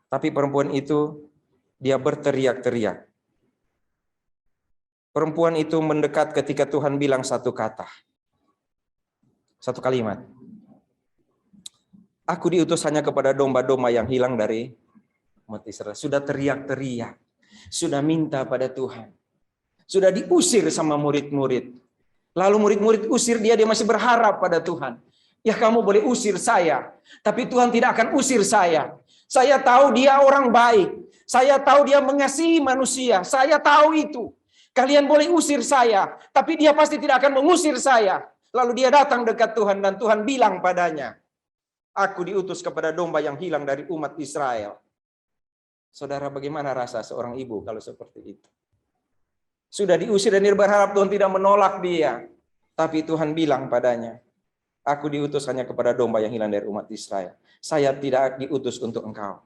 Tapi perempuan itu, dia berteriak-teriak. Perempuan itu mendekat ketika Tuhan bilang satu kata. Satu kalimat. Aku diutus hanya kepada domba-domba yang hilang dari umat Israel. Sudah teriak-teriak. Sudah minta pada Tuhan. Sudah diusir sama murid-murid. Lalu murid-murid usir dia masih berharap pada Tuhan. Ya kamu boleh usir saya. Tapi Tuhan tidak akan usir saya. Saya tahu dia orang baik. Saya tahu dia mengasihi manusia. Saya tahu itu. Kalian boleh usir saya. Tapi dia pasti tidak akan mengusir saya. Lalu dia datang dekat Tuhan dan Tuhan bilang padanya, aku diutus kepada domba yang hilang dari umat Israel. Saudara, bagaimana rasa seorang ibu kalau seperti itu? Sudah diusir dan dia berharap Tuhan tidak menolak dia. Tapi Tuhan bilang padanya, aku diutus hanya kepada domba yang hilang dari umat Israel. Saya tidak diutus untuk engkau.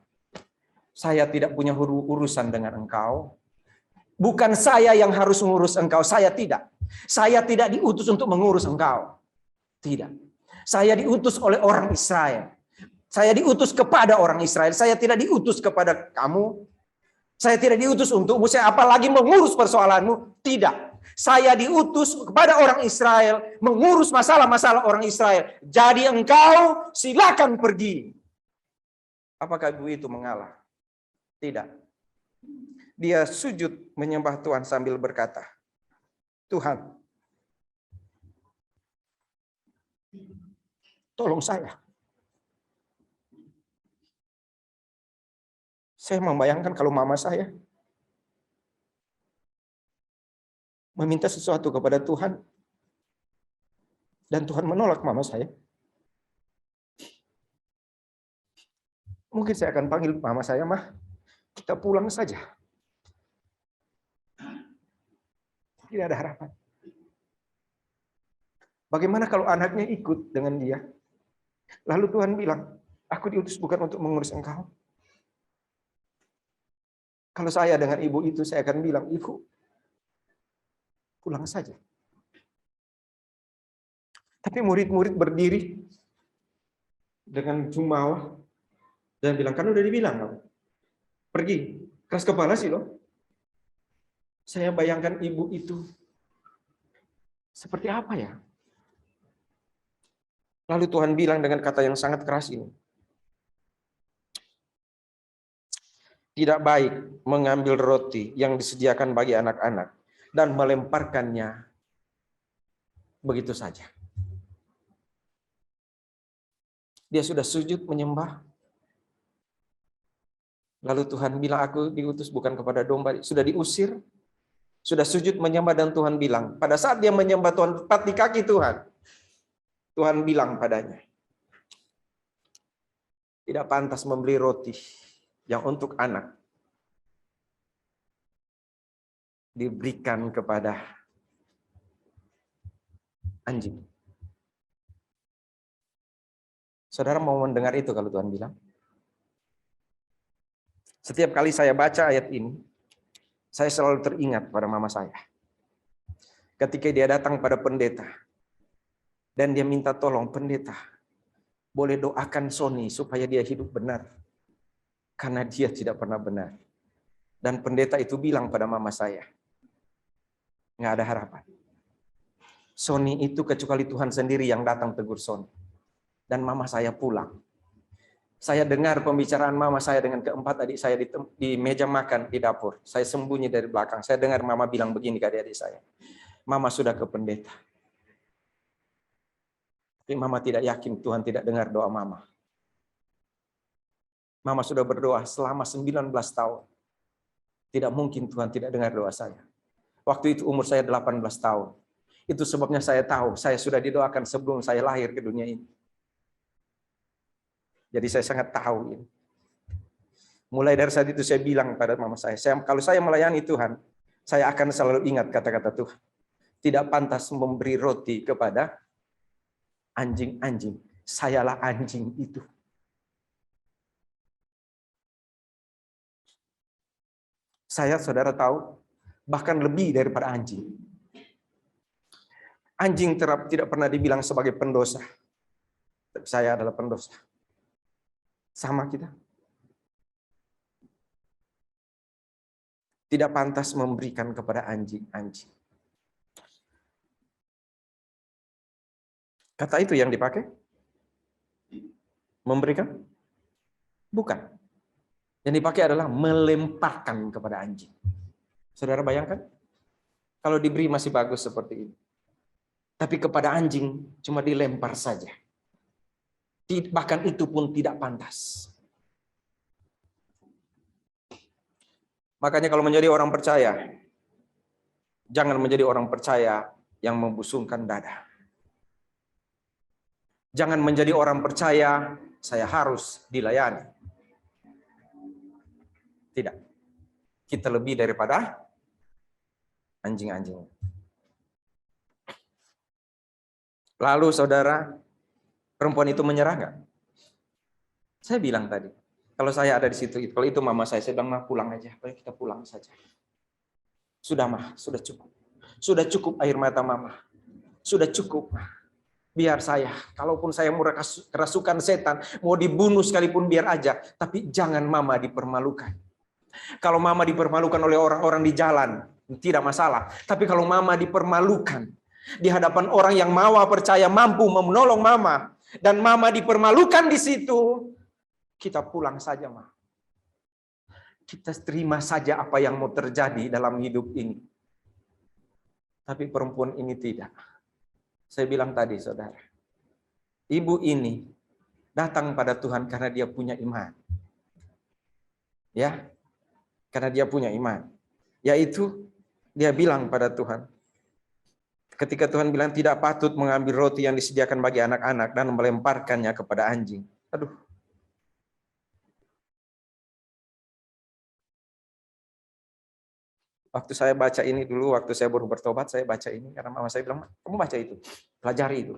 Saya tidak punya urusan dengan engkau. Bukan saya yang harus mengurus engkau. Saya tidak. Saya tidak diutus untuk mengurus engkau. Tidak. Saya diutus oleh orang Israel. Saya diutus kepada orang Israel. Saya tidak diutus kepada kamu. Saya tidak diutus untukmu. Saya apalagi mengurus persoalanmu. Tidak. Saya diutus kepada orang Israel. Mengurus masalah-masalah orang Israel. Jadi engkau silakan pergi. Apakah ibu itu mengalah? Tidak. Dia sujud menyembah Tuhan sambil berkata, Tuhan, tolong saya. Saya membayangkan kalau mama saya meminta sesuatu kepada Tuhan dan Tuhan menolak mama saya. Mungkin saya akan panggil mama saya, Mah, kita pulang saja. Tidak ada harapan. Bagaimana kalau anaknya ikut dengan dia? Lalu Tuhan bilang, aku diutus bukan untuk mengurus engkau. Kalau saya dengan ibu itu, saya akan bilang, ibu, pulang saja. Tapi murid-murid berdiri dengan jumawa dan bilang, kan udah dibilang, pergi. Keras kepala sih loh. Saya bayangkan ibu itu seperti apa ya? Lalu Tuhan bilang dengan kata yang sangat keras ini, tidak baik mengambil roti yang disediakan bagi anak-anak dan melemparkannya begitu saja. Dia sudah sujud menyembah. Lalu Tuhan bilang, aku diutus bukan kepada domba. Sudah diusir. Sudah sujud menyembah dan Tuhan bilang. Pada saat dia menyembah Tuhan, tepat di kaki Tuhan. Tuhan bilang padanya, tidak pantas membeli roti yang untuk anak diberikan kepada anjing. Saudara mau mendengar itu kalau Tuhan bilang? Setiap kali saya baca ayat ini, saya selalu teringat pada mama saya. Ketika dia datang pada pendeta, dan dia minta tolong, pendeta, boleh doakan Sony supaya dia hidup benar. Karena dia tidak pernah benar. Dan pendeta itu bilang pada mama saya, nggak ada harapan. Sony itu kecuali Tuhan sendiri yang datang tegur Sony. Dan mama saya pulang. Saya dengar pembicaraan mama saya dengan keempat adik saya di meja makan di dapur. Saya sembunyi dari belakang. Saya dengar mama bilang begini ke adik-adik saya. Mama sudah ke pendeta. Tapi mama tidak yakin Tuhan tidak dengar doa mama. Mama sudah berdoa selama 19 tahun. Tidak mungkin Tuhan tidak dengar doa saya. Waktu itu umur saya 18 tahun. Itu sebabnya saya tahu saya sudah didoakan sebelum saya lahir ke dunia ini. Jadi saya sangat tahu ini. Mulai dari saat itu saya bilang pada mama saya, kalau saya melayani Tuhan, saya akan selalu ingat kata-kata Tuhan. Tidak pantas memberi roti kepada anjing-anjing. Sayalah anjing itu. Saya, saudara tahu, bahkan lebih daripada anjing. Anjing tidak pernah dibilang sebagai pendosa. Tapi saya adalah pendosa. Sama kita. Tidak pantas memberikan kepada anjing-anjing. Kata itu yang dipakai? Memberikan? Bukan. Yang dipakai adalah melemparkan kepada anjing. Saudara bayangkan? Kalau diberi masih bagus seperti ini. Tapi kepada anjing cuma dilempar saja. Bahkan itu pun tidak pantas. Makanya kalau menjadi orang percaya, jangan menjadi orang percaya yang membusungkan dada. Jangan menjadi orang percaya, saya harus dilayani. Tidak. Kita lebih daripada anjing-anjing. Lalu saudara, perempuan itu menyerah nggak? Saya bilang tadi, kalau saya ada di situ, kalau itu mama saya bilang, mah pulang aja, kita pulang saja. Sudah mah, sudah cukup. Sudah cukup air mata mama. Sudah cukup. Biar saya, kalaupun saya mau kerasukan setan, mau dibunuh sekalipun biar aja, tapi jangan mama dipermalukan. Kalau mama dipermalukan oleh orang-orang di jalan, tidak masalah. Tapi kalau mama dipermalukan di hadapan orang yang mama percaya mampu menolong mama, dan mama dipermalukan di situ, kita pulang saja, Ma. Kita terima saja apa yang mau terjadi dalam hidup ini. Tapi perempuan ini tidak. Saya bilang tadi, saudara, ibu ini datang pada Tuhan karena dia punya iman. Ya, karena dia punya iman. Yaitu, dia bilang pada Tuhan, ketika Tuhan bilang tidak patut mengambil roti yang disediakan bagi anak-anak dan melemparkannya kepada anjing. Aduh. Waktu saya baca ini dulu, waktu saya baru bertobat, saya baca ini karena mama saya bilang, kamu baca itu, pelajari itu.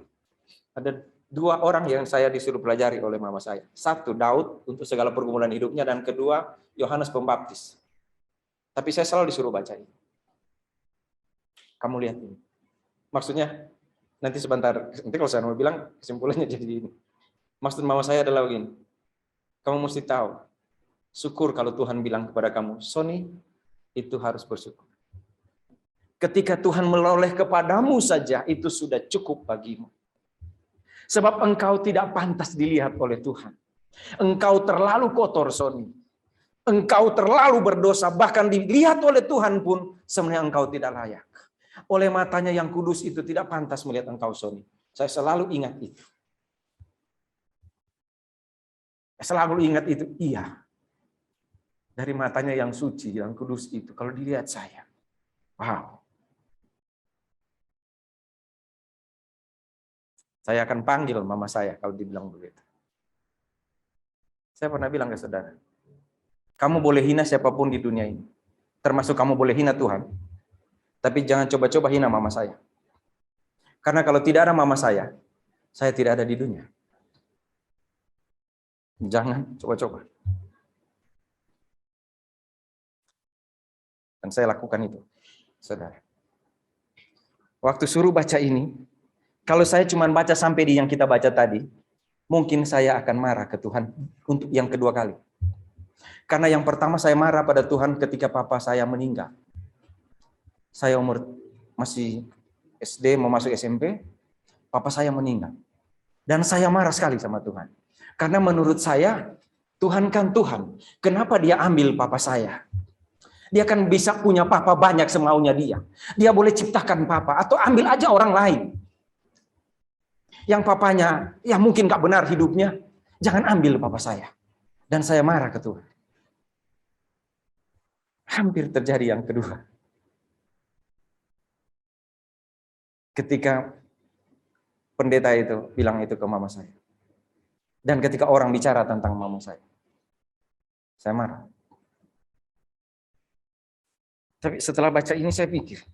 Ada 2 orang yang saya disuruh pelajari oleh mama saya. 1, Daud untuk segala pergumulan hidupnya, dan kedua, Yohanes Pembaptis. Tapi saya selalu disuruh baca ini. Kamu lihat ini. Maksudnya, nanti sebentar, nanti kalau saya mau bilang, kesimpulannya jadi ini. Maksud mama saya adalah begini, kamu mesti tahu, syukur kalau Tuhan bilang kepada kamu, Sony, itu harus bersyukur. Ketika Tuhan meloleh kepadamu saja, itu sudah cukup bagimu. Sebab engkau tidak pantas dilihat oleh Tuhan. Engkau terlalu kotor, Sony. Engkau terlalu berdosa, bahkan dilihat oleh Tuhan pun sebenarnya engkau tidak layak. Oleh matanya yang kudus itu tidak pantas melihat engkau, Sony. Saya selalu ingat itu. Selalu ingat itu, iya. Dari matanya yang suci, yang kudus itu, kalau dilihat saya, wow. Saya akan panggil mama saya kalau dibilang begitu. Saya pernah bilang ke saudara, kamu boleh hina siapapun di dunia ini, termasuk kamu boleh hina Tuhan, tapi jangan coba-coba hina mama saya. Karena kalau tidak ada mama saya tidak ada di dunia. Jangan coba-coba. Dan saya lakukan itu, saudara. Waktu suruh baca ini, kalau saya cuma baca sampai di yang kita baca tadi, mungkin saya akan marah ke Tuhan untuk yang kedua kali. Karena yang pertama saya marah pada Tuhan ketika papa saya meninggal. Saya umur masih SD, mau masuk SMP, papa saya meninggal. Dan saya marah sekali sama Tuhan. Karena menurut saya, Tuhan kan Tuhan. Kenapa dia ambil papa saya? Dia kan bisa punya papa banyak semaunya dia. Dia boleh ciptakan papa atau ambil aja orang lain. Yang papanya, ya mungkin gak benar hidupnya. Jangan ambil papa saya. Dan saya marah ke Tuhan. Hampir terjadi yang kedua. Ketika pendeta itu bilang itu ke mama saya. Dan ketika orang bicara tentang mama saya marah. Tapi setelah baca ini saya pikir,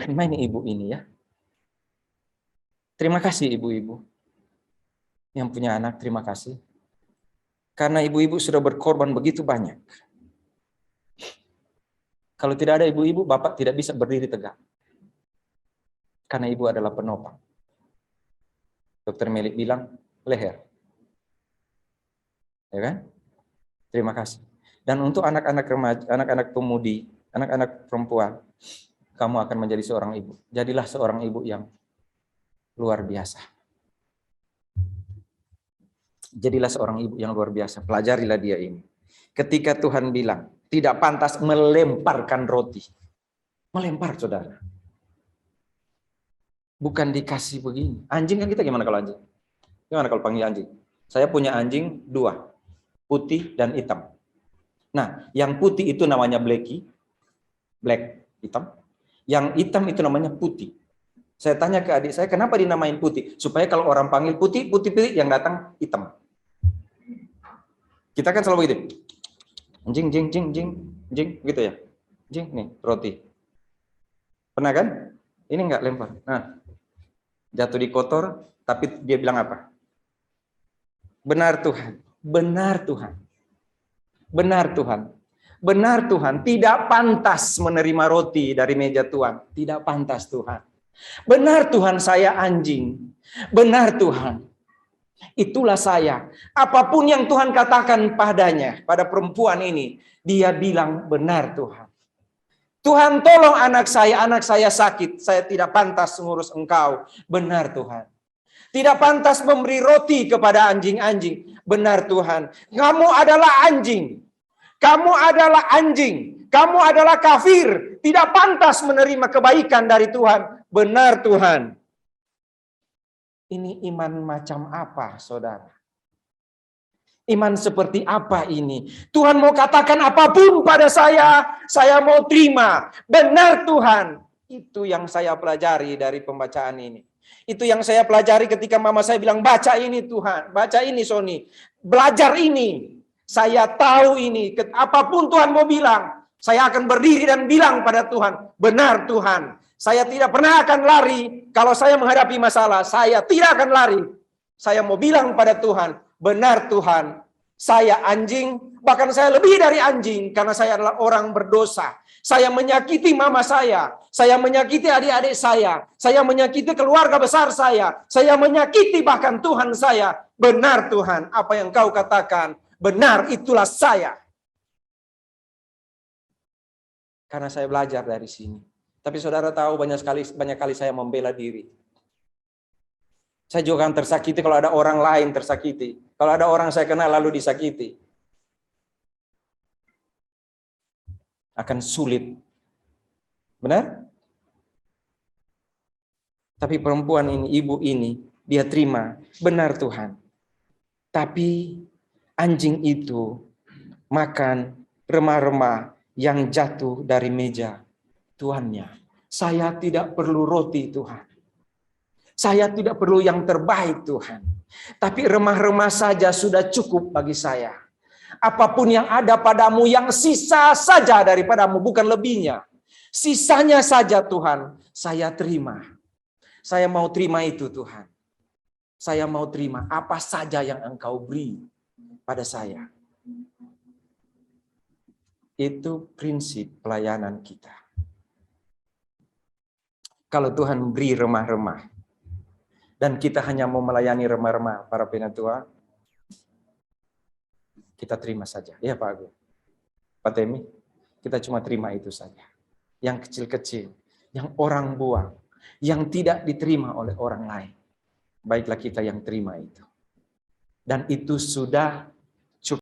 gimana ibu ini ya? Terima kasih ibu-ibu yang punya anak, terima kasih. Karena ibu-ibu sudah berkorban begitu banyak. Kalau tidak ada ibu-ibu, bapak tidak bisa berdiri tegak. Karena ibu adalah penopang. Dokter Melik bilang, leher. Ya kan? Terima kasih. Dan untuk anak-anak remaja, anak-anak pemudi Anak-anak perempuan, kamu akan menjadi seorang ibu. Jadilah seorang ibu yang luar biasa. Jadilah seorang ibu yang luar biasa. Pelajarilah dia ini. Ketika Tuhan bilang, tidak pantas melemparkan roti. Melempar, saudara. Bukan dikasih begini. Anjing kan kita gimana kalau anjing? Gimana kalau panggil anjing? Saya punya anjing 2. Putih dan hitam. Nah, yang putih itu namanya Blacky. Black, hitam. Yang hitam itu namanya putih. Saya tanya ke adik saya, kenapa dinamain putih? Supaya kalau orang panggil putih, putih, yang datang hitam. Kita kan selalu begitu. Jing, jing, jing, jing, jing, gitu ya. Jing, nih, roti. Pernah kan? Ini enggak lempar. Nah, jatuh di kotor, tapi dia bilang apa? Benar Tuhan, benar Tuhan. Benar Tuhan. Benar Tuhan, tidak pantas menerima roti dari meja Tuhan. Tidak pantas Tuhan. Benar Tuhan, saya anjing. Benar Tuhan. Itulah saya. Apapun yang Tuhan katakan padanya, pada perempuan ini, dia bilang benar Tuhan. Tuhan tolong anak saya sakit. Saya tidak pantas mengurus engkau. Benar Tuhan. Tidak pantas memberi roti kepada anjing-anjing. Benar Tuhan. Kamu adalah anjing. Kamu adalah anjing. Kamu adalah kafir. Tidak pantas menerima kebaikan dari Tuhan. Benar Tuhan. Ini iman macam apa, saudara? Iman seperti apa ini? Tuhan mau katakan apapun pada saya mau terima. Benar Tuhan. Itu yang saya pelajari dari pembacaan ini. Itu yang saya pelajari ketika mama saya bilang, baca ini Tuhan, baca ini Sony, belajar ini. Saya tahu ini, apapun Tuhan mau bilang, saya akan berdiri dan bilang pada Tuhan, benar Tuhan. Saya tidak pernah akan lari kalau saya menghadapi masalah, saya tidak akan lari. Saya mau bilang pada Tuhan, benar Tuhan, saya anjing, bahkan saya lebih dari anjing karena saya adalah orang berdosa. Saya menyakiti mama saya menyakiti adik-adik saya menyakiti keluarga besar saya menyakiti bahkan Tuhan saya. Benar Tuhan, apa yang kau katakan, benar itulah saya. Karena saya belajar dari sini. Tapi saudara tahu banyak kali saya membela diri. Saya juga akan tersakiti kalau ada orang lain tersakiti. Kalau ada orang saya kenal lalu disakiti. Akan sulit. Benar? Tapi perempuan ini, ibu ini, dia terima. Benar Tuhan. Tapi anjing itu makan remah-remah yang jatuh dari meja tuannya. Saya tidak perlu roti Tuhan. Saya tidak perlu yang terbaik Tuhan. Tapi remah-remah saja sudah cukup bagi saya. Apapun yang ada padamu, yang sisa saja daripadamu, bukan lebihnya. Sisanya saja Tuhan, saya terima. Saya mau terima itu Tuhan. Saya mau terima apa saja yang Engkau beri pada saya. Itu prinsip pelayanan kita. Kalau Tuhan beri remah-remah, dan kita hanya mau melayani remah-remah para penatua, kita terima saja. Ya Pak Agung, Pak Temi, kita cuma terima itu saja. Yang kecil-kecil, yang orang buang, yang tidak diterima oleh orang lain. Baiklah kita yang terima itu. Dan itu sudah